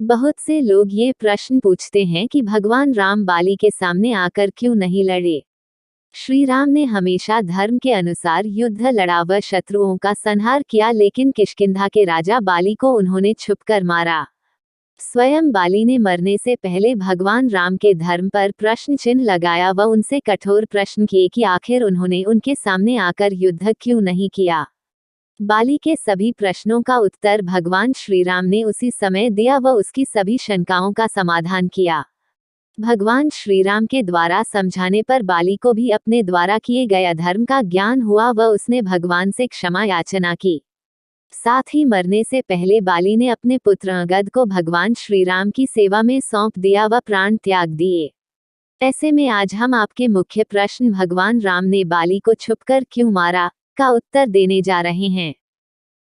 बहुत से लोग ये प्रश्न पूछते हैं कि भगवान राम बाली के सामने आकर क्यों नहीं लड़े। श्री राम ने हमेशा धर्म के अनुसार युद्ध लड़ा व शत्रुओं का संहार किया, लेकिन किष्किंधा के राजा बाली को उन्होंने छुपकर मारा। स्वयं बाली ने मरने से पहले भगवान राम के धर्म पर प्रश्न चिन्ह लगाया व उनसे कठोर प्रश्न किए कि आखिर उन्होंने उनके सामने आकर युद्ध क्यों नहीं किया। बाली के सभी प्रश्नों का उत्तर भगवान श्री राम ने उसी समय दिया व उसकी सभी शंकाओं का समाधान किया। भगवान श्री राम के द्वारा समझाने पर बाली को भी अपने द्वारा किए गए अधर्म का ज्ञान हुआ व उसने भगवान से क्षमा याचना की। साथ ही मरने से पहले बाली ने अपने पुत्र अंगद को भगवान श्री राम की सेवा में सौंप दिया व प्राण त्याग दिए। ऐसे में आज हम आपके मुख्य प्रश्न भगवान राम ने बाली को छुपकर क्यों मारा का उत्तर देने जा रहे हैं।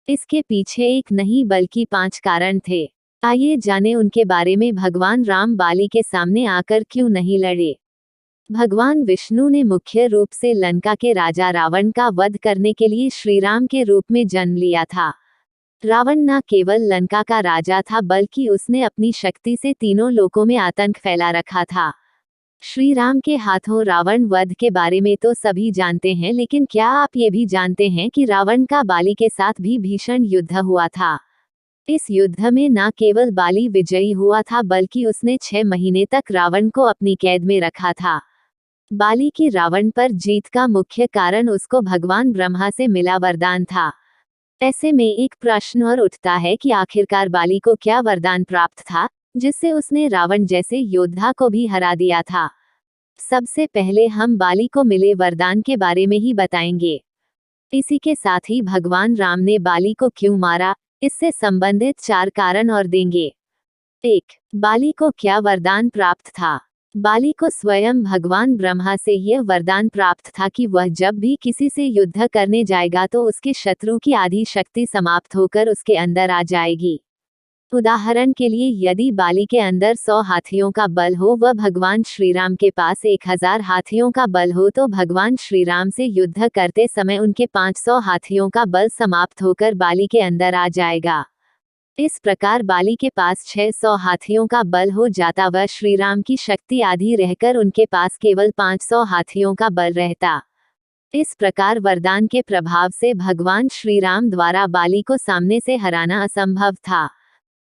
इसके पीछे एक नहीं बल्कि 5 कारण थे। आइए जाने उनके बारे में। भगवान राम बाली के सामने आकर क्यों नहीं लड़े। भगवान विष्णु ने मुख्य रूप से लंका के राजा रावण का वध करने के लिए श्री राम के रूप में जन्म लिया था। रावण न केवल लंका का राजा था बल्कि उसने अपनी शक्ति से तीनों लोकों में आतंक फैला रखा था। श्री राम के हाथों रावण वध के बारे में तो सभी जानते हैं, लेकिन क्या आप ये भी जानते हैं कि रावण का बाली के साथ भी भीषण युद्ध हुआ था। इस युद्ध में न केवल बाली विजयी हुआ था बल्कि उसने 6 महीने तक रावण को अपनी कैद में रखा था। बाली की रावण पर जीत का मुख्य कारण उसको भगवान ब्रह्मा से मिला वरदान था। ऐसे में एक प्रश्न और उठता है कि आखिरकार बाली को क्या वरदान प्राप्त था जिससे उसने रावण जैसे योद्धा को भी हरा दिया था। सबसे पहले हम बाली को मिले वरदान के बारे में ही बताएंगे। इसी के साथ ही भगवान राम ने बाली को क्यों मारा, इससे संबंधित 4 कारण और देंगे। 1. बाली को क्या वरदान प्राप्त था। बाली को स्वयं भगवान ब्रह्मा से यह वरदान प्राप्त था कि वह जब भी किसी से युद्ध करने जाएगा तो उसके शत्रु की आधी शक्ति समाप्त होकर उसके अंदर आ जाएगी। उदाहरण के लिए यदि बाली के अंदर 100 हाथियों का बल हो व भगवान श्री राम के पास 1000 हाथियों का बल हो तो भगवान श्री राम से युद्ध करते समय उनके 500 हाथियों का बल समाप्त होकर बाली के अंदर आ जाएगा। इस प्रकार बाली के पास 600 हाथियों का बल हो जाता व श्री राम की शक्ति आधी रहकर उनके पास केवल 500 हाथियों का बल रहता। इस प्रकार वरदान के प्रभाव से भगवान श्री राम द्वारा बाली को सामने से हराना असंभव था।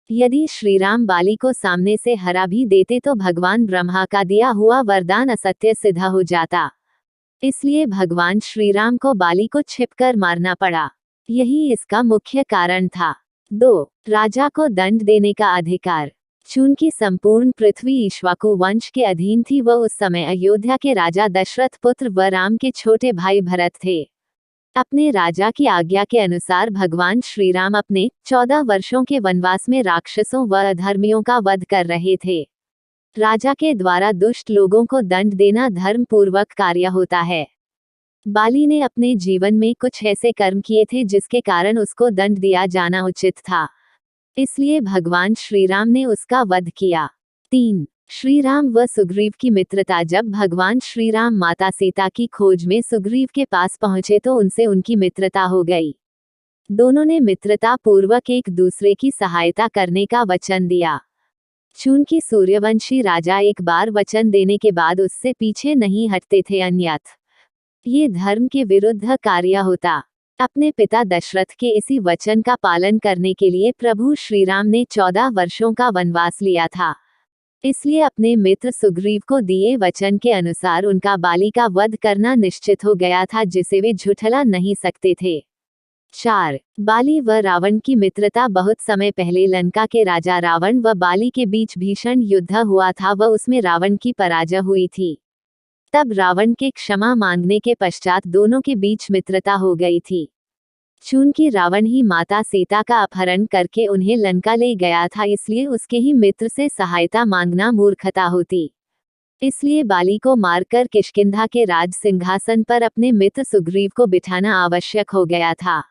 यदि श्री राम बाली को सामने से हरा भी देते तो भगवान ब्रह्मा का दिया हुआ वरदान असत्य सिद्ध हो जाता। इसलिए भगवान श्री राम को बाली को छिपकर मारना पड़ा। यही इसका मुख्य कारण था। 2. राजा को दंड देने का अधिकार। चूंकि संपूर्ण पृथ्वी इक्ष्वाकु वंश के अधीन थी व उस समय अयोध्या के राजा दशरथ पुत्र व राम के छोटे भाई भरत थे। अपने राजा की आज्ञा के अनुसार भगवान श्री राम अपने 14 वर्षों के वनवास में राक्षसों व अधर्मियों का वध कर रहे थे। राजा के द्वारा दुष्ट लोगों को दंड देना धर्म पूर्वक कार्य होता है। बाली ने अपने जीवन में कुछ ऐसे कर्म किए थे जिसके कारण उसको दंड दिया जाना उचित था। इसलिए भगवान श्री राम ने उसका वध किया। 3. श्री राम व सुग्रीव की मित्रता। जब भगवान श्री राम माता सीता की खोज में सुग्रीव के पास पहुंचे तो उनसे उनकी मित्रता हो गई। दोनों ने मित्रता पूर्वक एक दूसरे की सहायता करने का वचन दिया। चूंकि सूर्यवंशी राजा एक बार वचन देने के बाद उससे पीछे नहीं हटते थे, अन्यथा ये धर्म के विरुद्ध कार्य होता। अपने पिता दशरथ के इसी वचन का पालन करने के लिए प्रभु श्री राम ने 14 वर्षों का वनवास लिया था। इसलिए अपने मित्र सुग्रीव को दिए वचन के अनुसार उनका बाली का वध करना निश्चित हो गया था, जिसे वे झुठला नहीं सकते थे। 4. बाली व रावण की मित्रता। बहुत समय पहले लंका के राजा रावण व बाली के बीच भीषण युद्ध हुआ था व उसमें रावण की पराजय हुई थी। तब रावण के क्षमा मांगने के पश्चात दोनों के बीच मित्रता हो गई थी। चूंकि रावण ही माता सीता का अपहरण करके उन्हें लंका ले गया था, इसलिए उसके ही मित्र से सहायता मांगना मूर्खता होती। इसलिए बाली को मारकर किष्किंधा के राज सिंहासन पर अपने मित्र सुग्रीव को बिठाना आवश्यक हो गया था।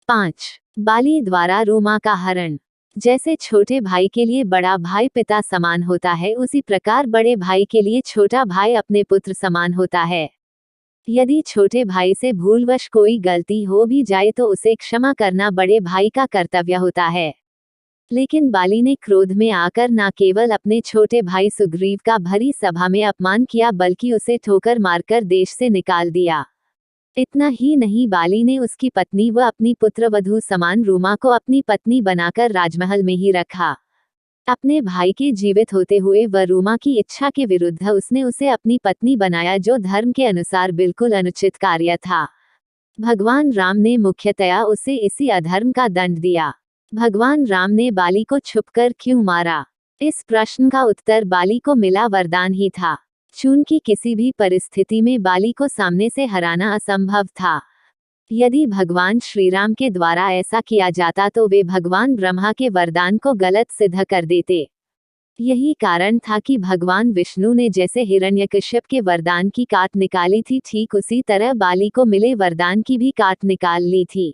5. बाली द्वारा रोमा का हरण। जैसे छोटे भाई के लिए बड़ा भाई पिता समान होता है, उसी प्रकार बड़े भाई के लिए छोटा भाई अपने पुत्र समान होता है। यदि छोटे भाई से भूलवश कोई गलती हो भी जाए तो उसे क्षमा करना बड़े भाई का कर्तव्य होता है। लेकिन बाली ने क्रोध में आकर न केवल अपने छोटे भाई सुग्रीव का भरी सभा में अपमान किया बल्कि उसे ठोकर मारकर देश से निकाल दिया। इतना ही नहीं, बाली ने उसकी पत्नी व अपनी पुत्रवधू समान रूमा को अपनी पत्नी बनाकर राजमहल में ही रखा। अपने भाई के जीवित होते हुए व रूमा की इच्छा के विरुद्ध उसने उसे अपनी पत्नी बनाया, जो धर्म के अनुसार बिल्कुल अनुचित कार्य था। भगवान राम ने मुख्यतया उसे इसी अधर्म का दंड दिया। भगवान राम ने बाली को छुपकर क्यों मारा? इस प्रश्न का उत्तर बाली को मिला वरदान ही था। चूंकि किसी भी परिस्थिति में बाली को सामने से हराना असंभव था। यदि भगवान श्रीराम के द्वारा ऐसा किया जाता तो वे भगवान ब्रह्मा के वरदान को गलत सिद्ध कर देते। यही कारण था कि भगवान विष्णु ने जैसे हिरण्यकश्यप के वरदान की काट निकाली थी, ठीक उसी तरह बाली को मिले वरदान की भी काट निकाल ली थी।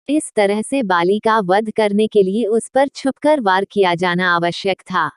इस तरह से बाली का वध करने के लिए उस पर छुपकर वार किया जाना आवश्यक था।